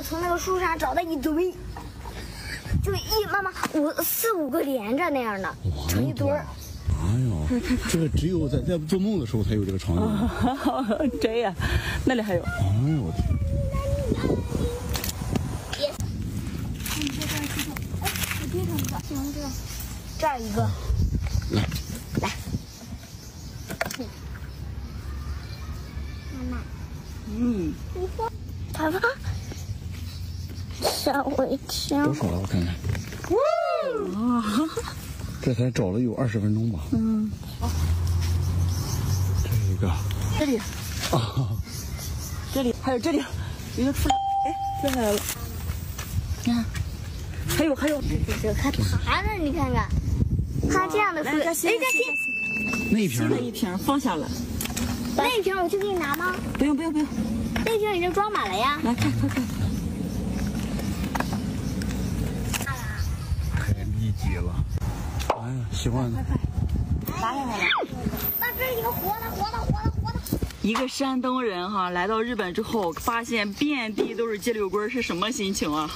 他从那个树上找到一堆，就慢慢4、5个连着那样的，成一堆儿。哎呦，这个只有在做梦的时候才有这个场景。真呀，那里还有。哎呦我天！这儿一个，来，妈妈，嗯，爸爸，吓我一跳。多少了？我看看。哇！这才找了有20分钟吧。嗯。这一个。这里。啊。这里还有这里，一个出来，哎，飞下来了。你看，还有，这还爬呢，你看看，它这样的飞，哎，这些。那一瓶呢？那一瓶放下了。那一瓶我去给你拿吗？不用。那瓶已经装满了呀。来看。太密集了。哎呀，习惯了。拿下来了。那这是一个活的。一个山东人哈，来到日本之后，发现遍地都是鸡柳龟，是什么心情啊？